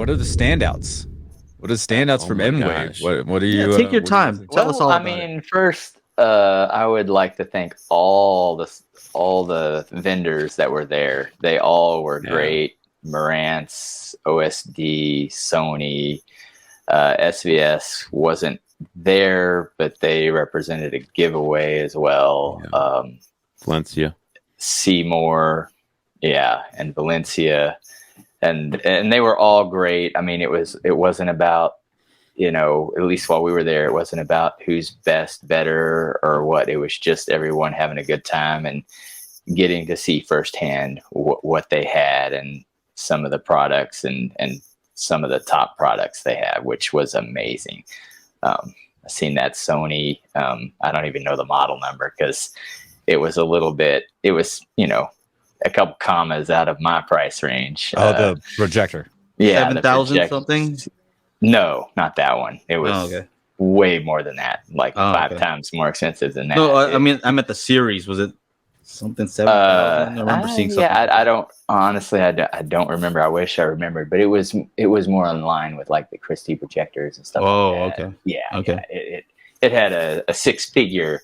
what are the standouts? What are the standouts from MWAVE? What are you? Take your time. Tell us all about it. First, I would like to thank all the vendors that were there. They all were great. Marantz, OSD, Sony, SVS wasn't there, but they represented a giveaway as well. Valencia, Seymour, and Valencia, and they were all great. I mean, it wasn't about, at least while we were there, it wasn't about who's best, better, or what. It was just everyone having a good time and getting to see firsthand what they had and some of the products and some of the top products they have, which was amazing. I've seen that Sony. I don't even know the model number because it was a couple commas out of my price range. The projector. Yeah. 7,000 something? No, not that one. It was way more than that, like 5 times more expensive than that. No, I meant the series. Was it something 7,000? I remember seeing something. Yeah, I don't, honestly, I don't remember. I wish I remembered, but it was more in line with like the Christie projectors and stuff. Like that. Okay. Yeah. Okay. Yeah, it had a 6-figure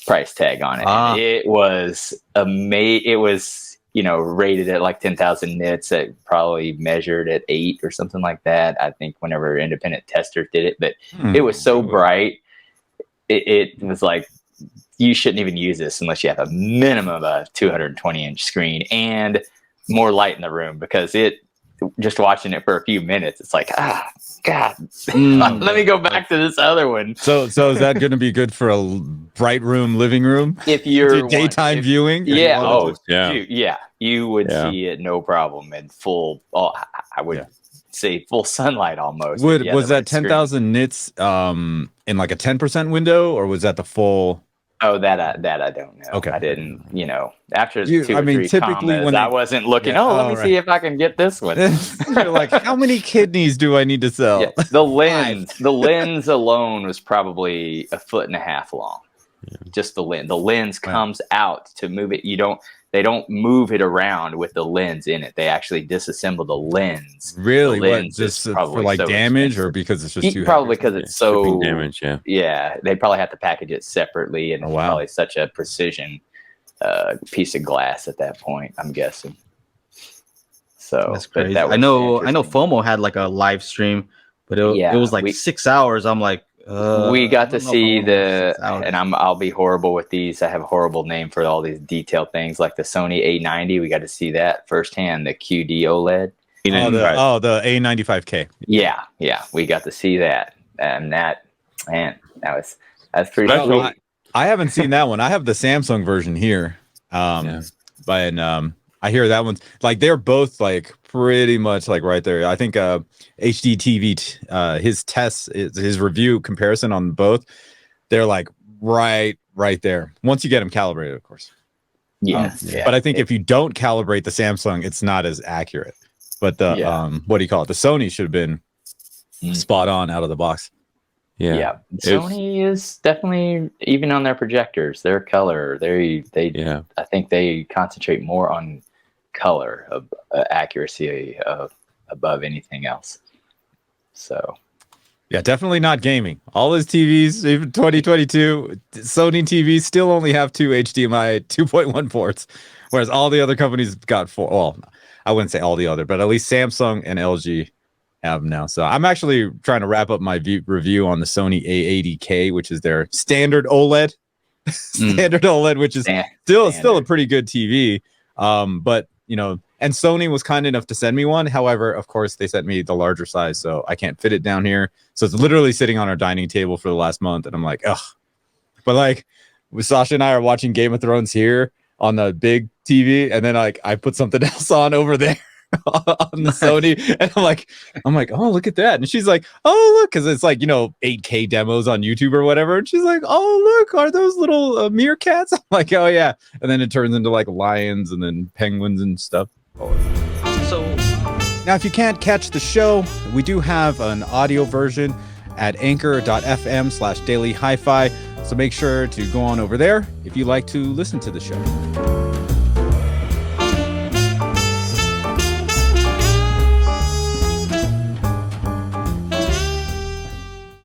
price tag on it. And it was amazing. It was, rated at like 10,000 nits. It probably measured at 8 or something like that. I think whenever independent testers did it, but it was so bright. It was like, you shouldn't even use this unless you have a minimum of a 220-inch screen and more light in the room, because just watching it for a few minutes, it's like, God, let me go back to this other one. So is that going to be good for a bright room, living room? If you're daytime viewing? Yeah. You would see it no problem in full. I would say full sunlight almost. Was that 10,000 nits in like a 10% window, or was that the full? Oh, that I don't know. Okay. I didn't, after 2 or 3 typically commas, I wasn't looking, let me see if I can get this one. You're like, how many kidneys do I need to sell? Yeah, the lens alone was probably 1.5 feet long. Yeah. Just the lens. The lens comes out to move it. They don't move it around with the lens in it. They actually disassemble the lens. Really? What? Just for like so damage, expensive. Or because it's just too probably because it's so damage. Yeah, they probably have to package it separately, and it's probably such a precision piece of glass at that point, I'm guessing. So that's crazy. I know FOMO had like a live stream, but it was like 6 hours. I'm like, we got to see and I'll be horrible with these. I have a horrible name for all these detailed things, like the Sony A90. We got to see that firsthand, the QD OLED. The A95K. Yeah, we got to see that, and that's pretty cool. I haven't seen that one. I have the Samsung version here, but I hear that one's like, they're both like pretty much like right there. I think HD TV, his review comparison on both, they're like right there. Once you get them calibrated, of course. But I think if you don't calibrate the Samsung, it's not as accurate. But the what do you call it? The Sony should have been spot on out of the box. Yeah. Sony is definitely, even on their projectors, their color, I think they concentrate more on color of accuracy above anything else. So definitely not gaming. All his TVs, even 2022 Sony TVs, still only have 2 HDMI 2.1 ports, whereas all the other companies got 4. Well, I wouldn't say all the other, but at least Samsung and LG have them now. So I'm actually trying to wrap up my review on the Sony A80K, which is their standard OLED. Which is still a pretty good TV. But and Sony was kind enough to send me one. However, of course, they sent me the larger size, so I can't fit it down here. So it's literally sitting on our dining table for the last month, and I'm like, ugh. But like, Sasha and I are watching Game of Thrones here on the big TV, and then like I put something else on over there on the Sony, and I'm like, oh, look at that. And she's like, oh, look, because it's like 8K demos on YouTube or whatever, and she's like, oh, look, are those little meerkats? I'm like, oh yeah. And then it turns into like lions and then penguins and stuff. So now, if you can't catch the show, we do have an audio version at anchor.fm/daily HiFi. So make sure to go on over there if you like to listen to the show.